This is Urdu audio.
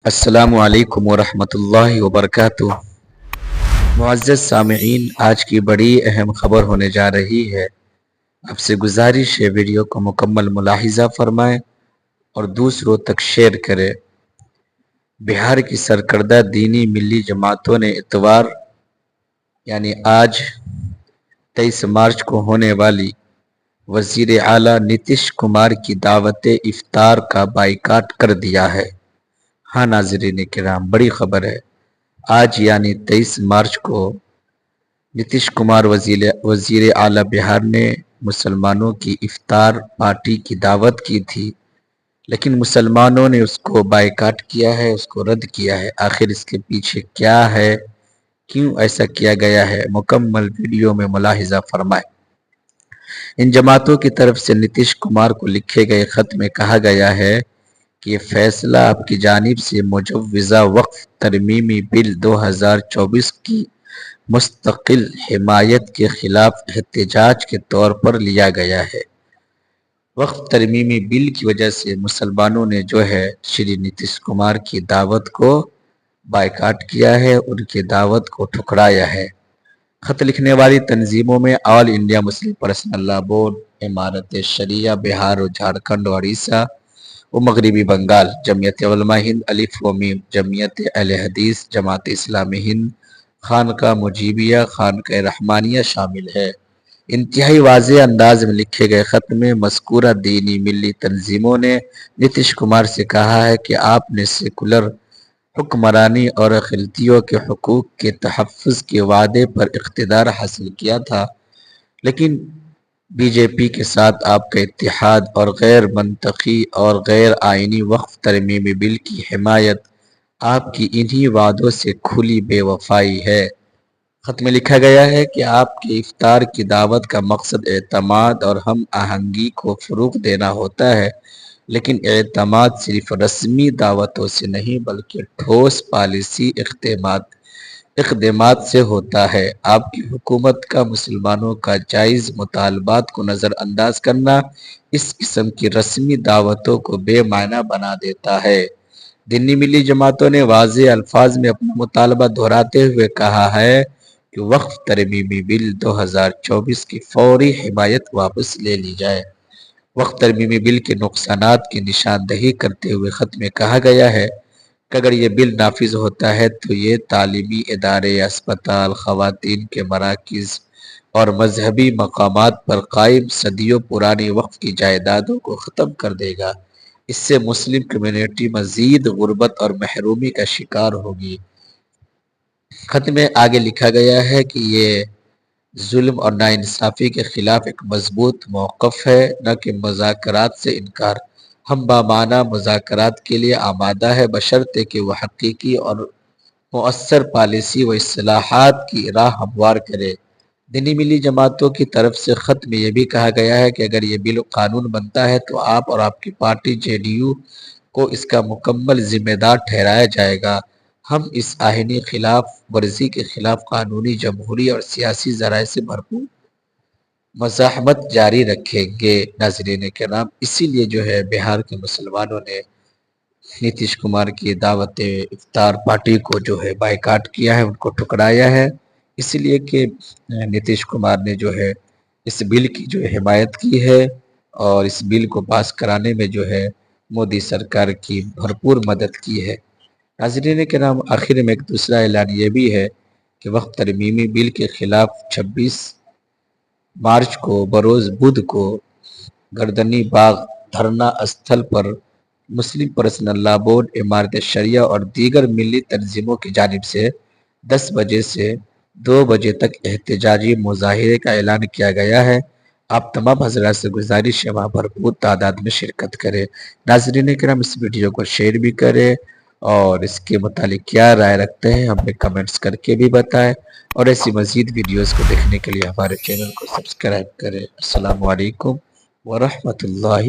السلام علیکم ورحمۃ اللہ وبرکاتہ۔ معزز سامعین، آج کی بڑی اہم خبر ہونے جا رہی ہے۔ آپ سے گزارش ہے ویڈیو کو مکمل ملاحظہ فرمائیں اور دوسروں تک شیئر کریں۔ بہار کی سرکردہ دینی ملی جماعتوں نے اتوار یعنی آج 23 مارچ کو ہونے والی وزیر اعلیٰ نتیش کمار کی دعوت افطار کا بائیکاٹ کر دیا ہے۔ ہاں ناظرین کرام، بڑی خبر ہے۔ آج یعنی 23 مارچ کو نتیش کمار وزیر اعلیٰ بہار نے مسلمانوں کی افطار پارٹی کی دعوت کی تھی، لیکن مسلمانوں نے اس کو بائیکاٹ کیا ہے، اس کو رد کیا ہے۔ آخر اس کے پیچھے کیا ہے، کیوں ایسا کیا گیا ہے، مکمل ویڈیو میں ملاحظہ فرمائیں۔ ان جماعتوں کی طرف سے نتیش کمار کو لکھے گئے خط میں کہا گیا ہے کہ یہ فیصلہ آپ کی جانب سے مجوزہ وقف ترمیمی بل 2024 کی مستقل حمایت کے خلاف احتجاج کے طور پر لیا گیا ہے۔ وقف ترمیمی بل کی وجہ سے مسلمانوں نے جو ہے شری نتیش کمار کی دعوت کو بائیکاٹ کیا ہے، ان کی دعوت کو ٹھکرایا ہے۔ خط لکھنے والی تنظیموں میں All India Muslim personal law board, Imarat Shariah بہار و جھارکھنڈ و اڑیسہ و مغربی بنگال، جمعیت علماء ہند الف و میم، جمعیت اہل حدیث، جماعت اسلامی ہند، خانقاہ مجیبیہ، خانقاہ رحمانیہ شامل ہے۔ انتہائی واضح انداز میں لکھے گئے خط میں مذکورہ دینی ملی تنظیموں نے نتیش کمار سے کہا ہے کہ آپ نے سیکولر حکمرانی اور اقلیتوں کے حقوق کے تحفظ کے وعدے پر اقتدار حاصل کیا تھا، لیکن بی جے پی کے ساتھ آپ کا اتحاد اور غیر منطقی اور غیر آئینی وقف ترمیمی بل کی حمایت آپ کی انہی وعدوں سے کھلی بے وفائی ہے۔ خط میں لکھا گیا ہے کہ آپ کے افطار کی دعوت کا مقصد اعتماد اور ہم آہنگی کو فروغ دینا ہوتا ہے، لیکن اعتماد صرف رسمی دعوتوں سے نہیں بلکہ ٹھوس پالیسی اقدامات سے ہوتا ہے۔ آپ کی حکومت کا مسلمانوں کا جائز مطالبات کو نظر انداز کرنا اس قسم کی رسمی دعوتوں کو بے معنی بنا دیتا ہے۔ دینی ملی جماعتوں نے واضح الفاظ میں اپنا مطالبہ دہراتے ہوئے کہا ہے کہ وقف ترمیمی بل 2024 کی فوری حمایت واپس لے لی جائے۔ وقف ترمیمی بل کے نقصانات کی نشاندہی کرتے ہوئے خط میں کہا گیا ہے کہ اگر یہ بل نافذ ہوتا ہے تو یہ تعلیمی ادارے، اسپتال، خواتین کے مراکز اور مذہبی مقامات پر قائم صدیوں پرانی وقف کی جائیدادوں کو ختم کر دے گا۔ اس سے مسلم کمیونٹی مزید غربت اور محرومی کا شکار ہوگی۔ خط میں آگے لکھا گیا ہے کہ یہ ظلم اور ناانصافی کے خلاف ایک مضبوط موقف ہے، نہ کہ مذاکرات سے انکار۔ ہم بامعنی مذاکرات کے لیے آمادہ ہے، بشرطے کہ وہ حقیقی اور مؤثر پالیسی و اصلاحات کی راہ ہموار کرے۔ دینی ملی جماعتوں کی طرف سے خط میں یہ بھی کہا گیا ہے کہ اگر یہ بل قانون بنتا ہے تو آپ اور آپ کی پارٹی جے ڈی یو کو اس کا مکمل ذمہ دار ٹھہرایا جائے گا۔ ہم اس آئینی خلاف ورزی کے خلاف قانونی، جمہوری اور سیاسی ذرائع سے بھرپور مزاحمت جاری رکھیں گے۔ ناظرین کرام، اسی لیے جو ہے بہار کے مسلمانوں نے نتیش کمار کی دعوت افطار پارٹی کو جو ہے بائیکاٹ کیا ہے، ان کو ٹھکرایا ہے، اس لیے کہ نتیش کمار نے جو ہے اس بل کی جو حمایت کی ہے اور اس بل کو پاس کرانے میں جو ہے مودی سرکار کی بھرپور مدد کی ہے۔ ناظرین کرام، آخر میں ایک دوسرا اعلان یہ بھی ہے کہ وقف ترمیمی بل کے خلاف 26 مارچ کو بروز بدھ کو گردنی باغ دھرنا استھل پر مسلم پرسنل لاء بورڈ، امارت شریعہ اور دیگر ملی تنظیموں کی جانب سے 10 بجے سے 2 بجے تک احتجاجی مظاہرے کا اعلان کیا گیا ہے۔ آپ تمام حضرات سے گزارش ہے وہاں بھرپور تعداد میں شرکت کریں۔ ناظرین کرام، اس ویڈیو کو شیئر بھی کریں اور اس کے متعلق کیا رائے رکھتے ہیں ہمیں کمنٹس کر کے بھی بتائیں، اور ایسی مزید ویڈیوز کو دیکھنے کے لیے ہمارے چینل کو سبسکرائب کریں۔ السلام علیکم ورحمۃ اللہ